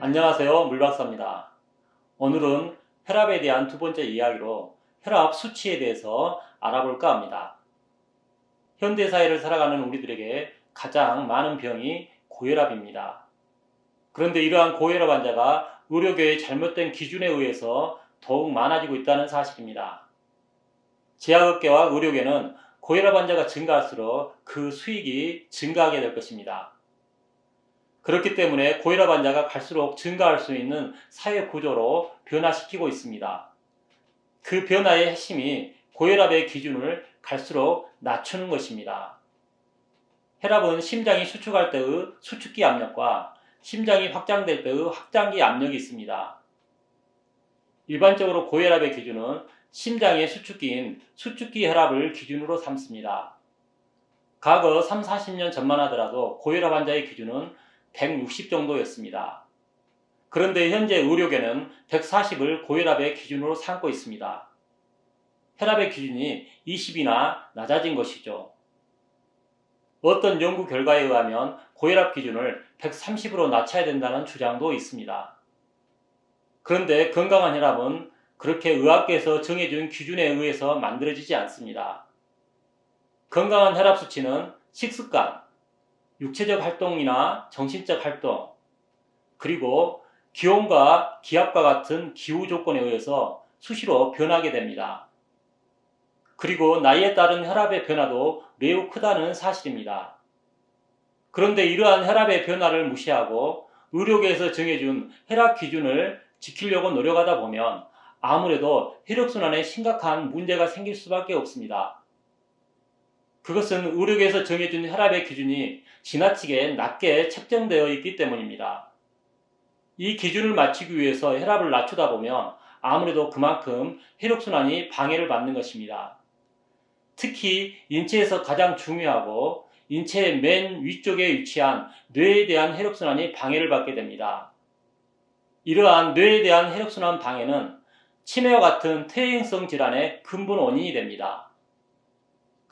안녕하세요. 물박사입니다. 오늘은 혈압에 대한 두 번째 이야기로 혈압 수치에 대해서 알아볼까 합니다. 현대사회를 살아가는 우리들에게 가장 많은 병이 고혈압입니다. 그런데 이러한 고혈압 환자가 의료계의 잘못된 기준에 의해서 더욱 많아지고 있다는 사실입니다. 제약업계와 의료계는 고혈압 환자가 증가할수록 그 수익이 증가하게 될 것입니다. 그렇기 때문에 고혈압 환자가 갈수록 증가할 수 있는 사회 구조로 변화시키고 있습니다. 그 변화의 핵심이 고혈압의 기준을 갈수록 낮추는 것입니다. 혈압은 심장이 수축할 때의 수축기 압력과 심장이 확장될 때의 확장기 압력이 있습니다. 일반적으로 고혈압의 기준은 심장의 수축기인 수축기 혈압을 기준으로 삼습니다. 과거 3, 40년 전만 하더라도 고혈압 환자의 기준은 160 정도였습니다. 그런데 현재 의료계는 140을 고혈압의 기준으로 삼고 있습니다. 혈압의 기준이 20이나 낮아진 것이죠. 어떤 연구 결과에 의하면 고혈압 기준을 130으로 낮춰야 된다는 주장도 있습니다. 그런데 건강한 혈압은 그렇게 의학계에서 정해준 기준에 의해서 만들어지지 않습니다. 건강한 혈압 수치는 식습관, 육체적 활동이나 정신적 활동, 그리고 기온과 기압과 같은 기후 조건에 의해서 수시로 변하게 됩니다. 그리고 나이에 따른 혈압의 변화도 매우 크다는 사실입니다. 그런데 이러한 혈압의 변화를 무시하고 의료계에서 정해준 혈압 기준을 지키려고 노력하다 보면 아무래도 혈액순환에 심각한 문제가 생길 수밖에 없습니다. 그것은 의료계에서 정해준 혈압의 기준이 지나치게 낮게 책정되어 있기 때문입니다. 이 기준을 맞추기 위해서 혈압을 낮추다 보면 아무래도 그만큼 혈액순환이 방해를 받는 것입니다. 특히 인체에서 가장 중요하고 인체의 맨 위쪽에 위치한 뇌에 대한 혈액순환이 방해를 받게 됩니다. 이러한 뇌에 대한 혈액순환 방해는 치매와 같은 퇴행성 질환의 근본 원인이 됩니다.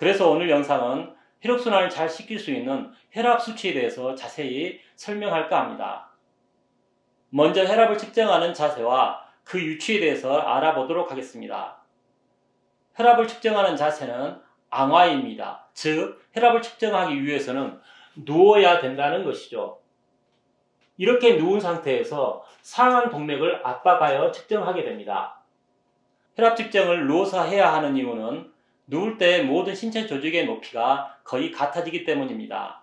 그래서 오늘 영상은 혈액순환을 잘 시킬 수 있는 혈압 수치에 대해서 자세히 설명할까 합니다. 먼저 혈압을 측정하는 자세와 그 위치에 대해서 알아보도록 하겠습니다. 혈압을 측정하는 자세는 앙화입니다. 즉, 혈압을 측정하기 위해서는 누워야 된다는 것이죠. 이렇게 누운 상태에서 상완 동맥을 압박하여 측정하게 됩니다. 혈압 측정을 누워서 해야 하는 이유는 누울 때 모든 신체 조직의 높이가 거의 같아지기 때문입니다.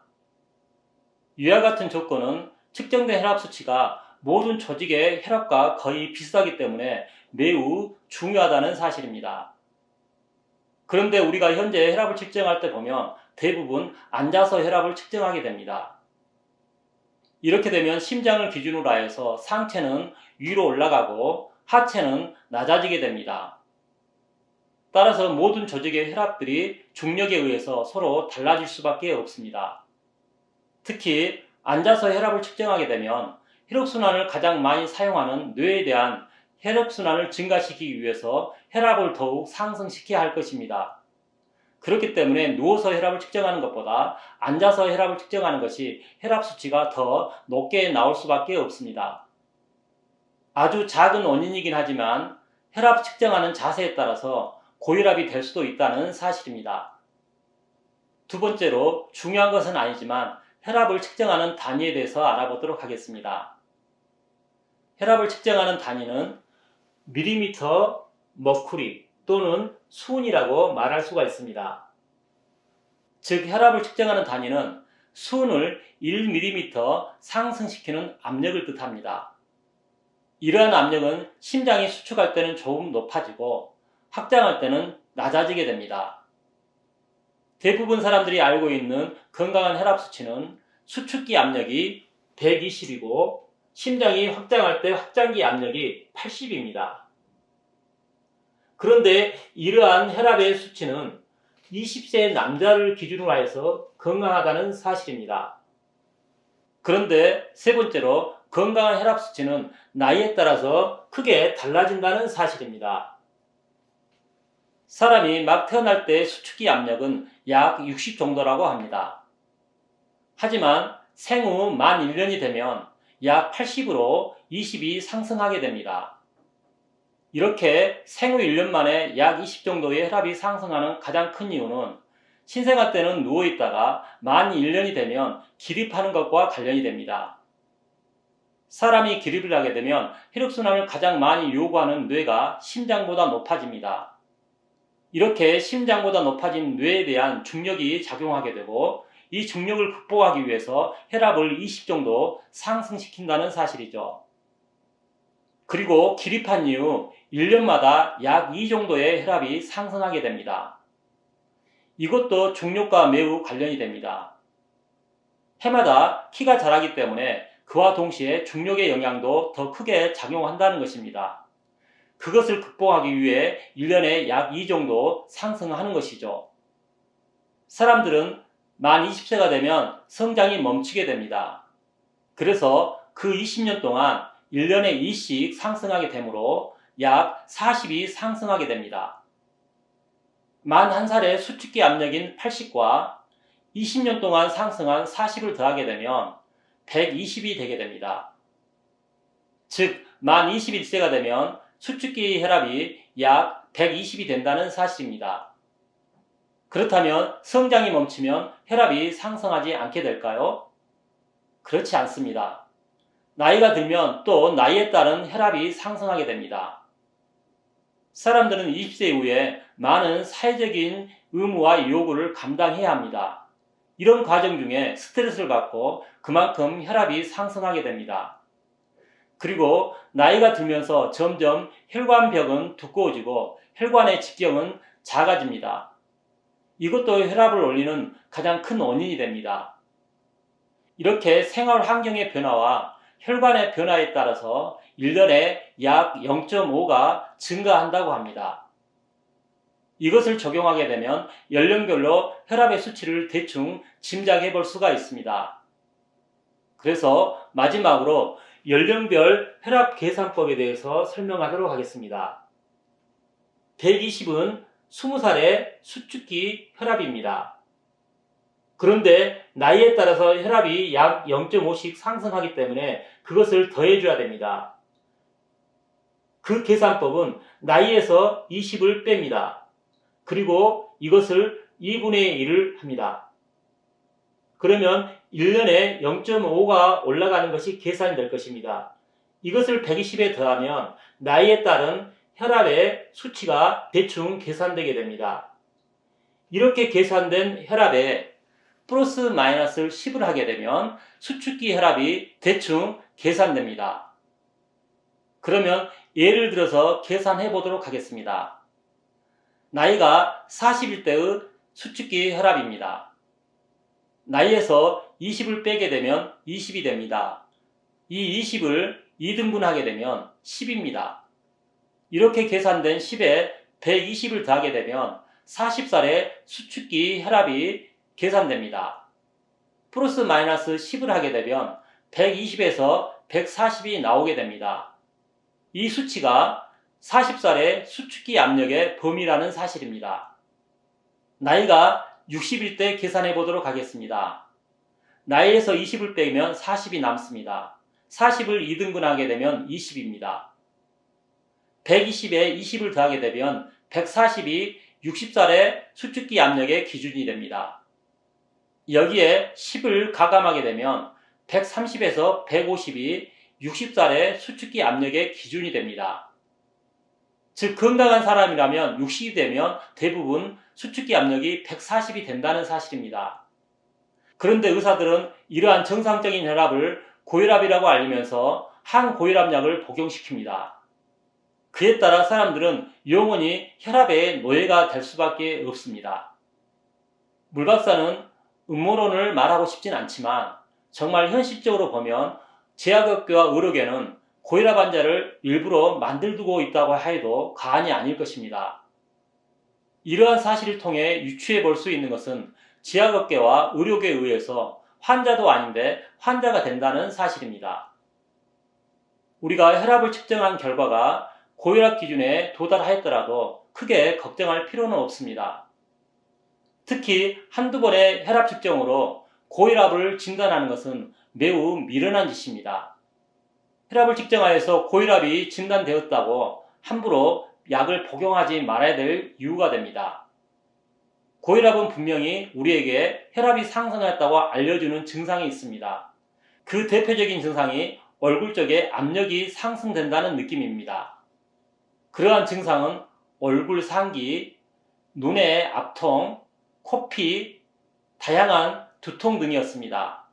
위와 같은 조건은 측정된 혈압 수치가 모든 조직의 혈압과 거의 비슷하기 때문에 매우 중요하다는 사실입니다. 그런데 우리가 현재 혈압을 측정할 때 보면 대부분 앉아서 혈압을 측정하게 됩니다. 이렇게 되면 심장을 기준으로 해서 상체는 위로 올라가고 하체는 낮아지게 됩니다. 따라서 모든 조직의 혈압들이 중력에 의해서 서로 달라질 수밖에 없습니다. 특히 앉아서 혈압을 측정하게 되면 혈액순환을 가장 많이 사용하는 뇌에 대한 혈액순환을 증가시키기 위해서 혈압을 더욱 상승시켜야 할 것입니다. 그렇기 때문에 누워서 혈압을 측정하는 것보다 앉아서 혈압을 측정하는 것이 혈압 수치가 더 높게 나올 수밖에 없습니다. 아주 작은 원인이긴 하지만 혈압 측정하는 자세에 따라서 고혈압이 될 수도 있다는 사실입니다. 두 번째로 중요한 것은 아니지만 혈압을 측정하는 단위에 대해서 알아보도록 하겠습니다. 혈압을 측정하는 단위는 밀리미터 머큐리 또는 수은이라고 말할 수가 있습니다. 즉, 혈압을 측정하는 단위는 수은을 1mm 상승시키는 압력을 뜻합니다. 이러한 압력은 심장이 수축할 때는 조금 높아지고 확장할 때는 낮아지게 됩니다. 대부분 사람들이 알고 있는 건강한 혈압 수치는 수축기 압력이 120이고 심장이 확장할 때 확장기 압력이 80입니다. 그런데 이러한 혈압의 수치는 20세 남자를 기준으로 해서 건강하다는 사실입니다. 그런데 세 번째로 건강한 혈압 수치는 나이에 따라서 크게 달라진다는 사실입니다. 사람이 막 태어날 때 수축기 압력은 약 60 정도라고 합니다. 하지만 생후 만 1년이 되면 약 80으로 20이 상승하게 됩니다. 이렇게 생후 1년 만에 약 20 정도의 혈압이 상승하는 가장 큰 이유는 신생아 때는 누워있다가 만 1년이 되면 기립하는 것과 관련이 됩니다. 사람이 기립을 하게 되면 혈액순환을 가장 많이 요구하는 뇌가 심장보다 높아집니다. 이렇게 심장보다 높아진 뇌에 대한 중력이 작용하게 되고 이 중력을 극복하기 위해서 혈압을 20 정도 상승시킨다는 사실이죠. 그리고 기립한 이후 1년마다 약 2 정도의 혈압이 상승하게 됩니다. 이것도 중력과 매우 관련이 됩니다. 해마다 키가 자라기 때문에 그와 동시에 중력의 영향도 더 크게 작용한다는 것입니다. 그것을 극복하기 위해 1년에 약 2 정도 상승하는 것이죠. 사람들은 만 20세가 되면 성장이 멈추게 됩니다. 그래서 그 20년 동안 1년에 2씩 상승하게 되므로 약 40이 상승하게 됩니다. 만 1살의 수축기 압력인 80과 20년 동안 상승한 40을 더하게 되면 120이 되게 됩니다. 즉, 만 21세가 되면 수축기 혈압이 약 120이 된다는 사실입니다. 그렇다면 성장이 멈추면 혈압이 상승하지 않게 될까요? 그렇지 않습니다. 나이가 들면 또 나이에 따른 혈압이 상승하게 됩니다. 사람들은 20세 이후에 많은 사회적인 의무와 요구를 감당해야 합니다. 이런 과정 중에 스트레스를 받고 그만큼 혈압이 상승하게 됩니다. 그리고 나이가 들면서 점점 혈관벽은 두꺼워지고 혈관의 직경은 작아집니다. 이것도 혈압을 올리는 가장 큰 원인이 됩니다. 이렇게 생활 환경의 변화와 혈관의 변화에 따라서 1년에 약 0.5가 증가한다고 합니다. 이것을 적용하게 되면 연령별로 혈압의 수치를 대충 짐작해 볼 수가 있습니다. 그래서 마지막으로 연령별 혈압 계산법에 대해서 설명하도록 하겠습니다. 120은 20살의 수축기 혈압입니다. 그런데 나이에 따라서 혈압이 약 0.5씩 상승하기 때문에 그것을 더해줘야 됩니다. 그 계산법은 나이에서 20을 뺍니다. 그리고 이것을 2분의 1을 합니다. 그러면 1년에 0.5가 올라가는 것이 계산이 될 것입니다. 이것을 120에 더하면 나이에 따른 혈압의 수치가 대충 계산되게 됩니다. 이렇게 계산된 혈압에 플러스 마이너스를 10을 하게 되면 수축기 혈압이 대충 계산됩니다. 그러면 예를 들어서 계산해 보도록 하겠습니다. 나이가 40일 때의 수축기 혈압입니다. 나이에서 20을 빼게 되면 20이 됩니다. 이 20을 2등분하게 되면 10입니다. 이렇게 계산된 10에 120을 더하게 되면 40살의 수축기 혈압이 계산됩니다. 플러스 마이너스 10을 하게 되면 120에서 140이 나오게 됩니다. 이 수치가 40살의 수축기 압력의 범위라는 사실입니다. 나이가 60일 때 계산해 보도록 하겠습니다. 나이에서 20을 빼면 40이 남습니다. 40을 2등분하게 되면 20입니다. 120에 20을 더하게 되면 140이 60살의 수축기 압력의 기준이 됩니다. 여기에 10을 가감하게 되면 130에서 150이 60살의 수축기 압력의 기준이 됩니다. 즉 건강한 사람이라면 60이 되면 대부분 수축기 압력이 140이 된다는 사실입니다. 그런데 의사들은 이러한 정상적인 혈압을 고혈압이라고 알리면서 항고혈압약을 복용시킵니다. 그에 따라 사람들은 영원히 혈압의 노예가 될 수밖에 없습니다. 물 박사는 음모론을 말하고 싶진 않지만 정말 현실적으로 보면 제약업계와 의료계는 고혈압 환자를 일부러 만들두고 있다고 해도 과언이 아닐 것입니다. 이러한 사실을 통해 유추해 볼 수 있는 것은 제약업계와 의료계에 의해서 환자도 아닌데 환자가 된다는 사실입니다. 우리가 혈압을 측정한 결과가 고혈압 기준에 도달하였더라도 크게 걱정할 필요는 없습니다. 특히 한두 번의 혈압 측정으로 고혈압을 진단하는 것은 매우 미련한 짓입니다. 혈압을 측정하여서 고혈압이 진단되었다고 함부로 약을 복용하지 말아야 될 이유가 됩니다. 고혈압은 분명히 우리에게 혈압이 상승했다고 알려주는 증상이 있습니다. 그 대표적인 증상이 얼굴 쪽에 압력이 상승된다는 느낌입니다. 그러한 증상은 얼굴 상기, 눈의 압통, 코피, 다양한 두통 등이었습니다.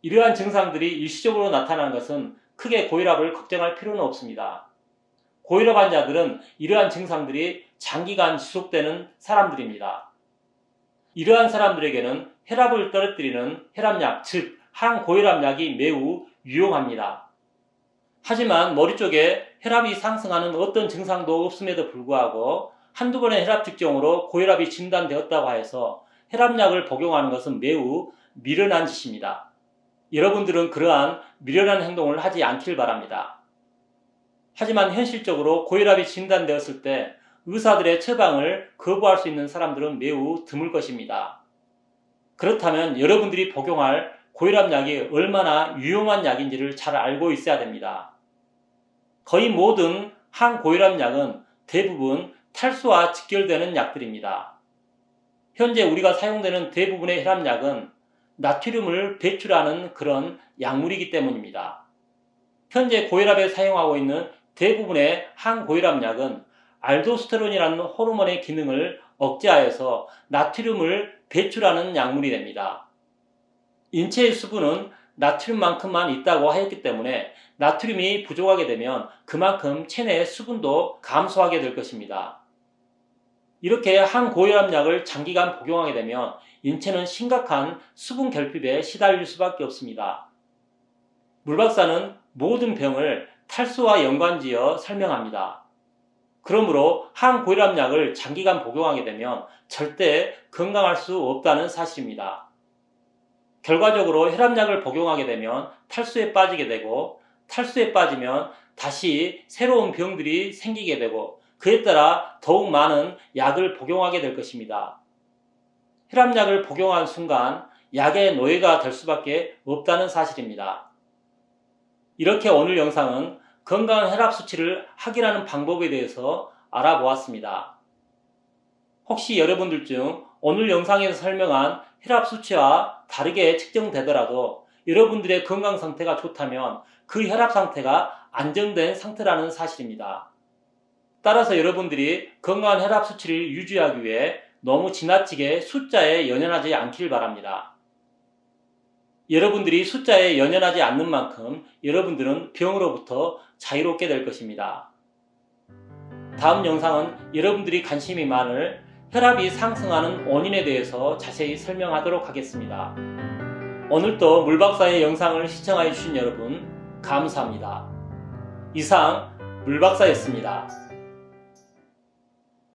이러한 증상들이 일시적으로 나타나는 것은 크게 고혈압을 걱정할 필요는 없습니다. 고혈압 환자들은 이러한 증상들이 장기간 지속되는 사람들입니다. 이러한 사람들에게는 혈압을 떨어뜨리는 혈압약, 즉 항고혈압약이 매우 유용합니다. 하지만 머리 쪽에 혈압이 상승하는 어떤 증상도 없음에도 불구하고 한두 번의 혈압 측정으로 고혈압이 진단되었다고 해서 혈압약을 복용하는 것은 매우 미련한 짓입니다. 여러분들은 그러한 미련한 행동을 하지 않길 바랍니다. 하지만 현실적으로 고혈압이 진단되었을 때 의사들의 처방을 거부할 수 있는 사람들은 매우 드물 것입니다. 그렇다면 여러분들이 복용할 고혈압약이 얼마나 유용한 약인지를 잘 알고 있어야 됩니다. 거의 모든 항고혈압약은 대부분 탈수와 직결되는 약들입니다. 현재 우리가 사용되는 대부분의 혈압약은 나트륨을 배출하는 그런 약물이기 때문입니다. 현재 고혈압에 사용하고 있는 대부분의 항고혈압약은 알도스테론이라는 호르몬의 기능을 억제하여서 나트륨을 배출하는 약물이 됩니다. 인체의 수분은 나트륨만큼만 있다고 하였기 때문에 나트륨이 부족하게 되면 그만큼 체내의 수분도 감소하게 될 것입니다. 이렇게 항고혈압약을 장기간 복용하게 되면 인체는 심각한 수분 결핍에 시달릴 수밖에 없습니다. 물박사는 모든 병을 탈수와 연관지어 설명합니다. 그러므로 항고혈압약을 장기간 복용하게 되면 절대 건강할 수 없다는 사실입니다. 결과적으로 혈압약을 복용하게 되면 탈수에 빠지게 되고 탈수에 빠지면 다시 새로운 병들이 생기게 되고 그에 따라 더욱 많은 약을 복용하게 될 것입니다. 혈압약을 복용한 순간 약의 노예가 될 수밖에 없다는 사실입니다. 이렇게 오늘 영상은 건강한 혈압 수치를 확인하는 방법에 대해서 알아보았습니다. 혹시 여러분들 중 오늘 영상에서 설명한 혈압 수치와 다르게 측정되더라도 여러분들의 건강 상태가 좋다면 그 혈압 상태가 안정된 상태라는 사실입니다. 따라서 여러분들이 건강한 혈압 수치를 유지하기 위해 너무 지나치게 숫자에 연연하지 않길 바랍니다. 여러분들이 숫자에 연연하지 않는 만큼 여러분들은 병으로부터 자유롭게 될 것입니다. 다음 영상은 여러분들이 관심이 많을 혈압이 상승하는 원인에 대해서 자세히 설명하도록 하겠습니다. 오늘도 물박사의 영상을 시청해 주신 여러분 감사합니다. 이상 물박사였습니다.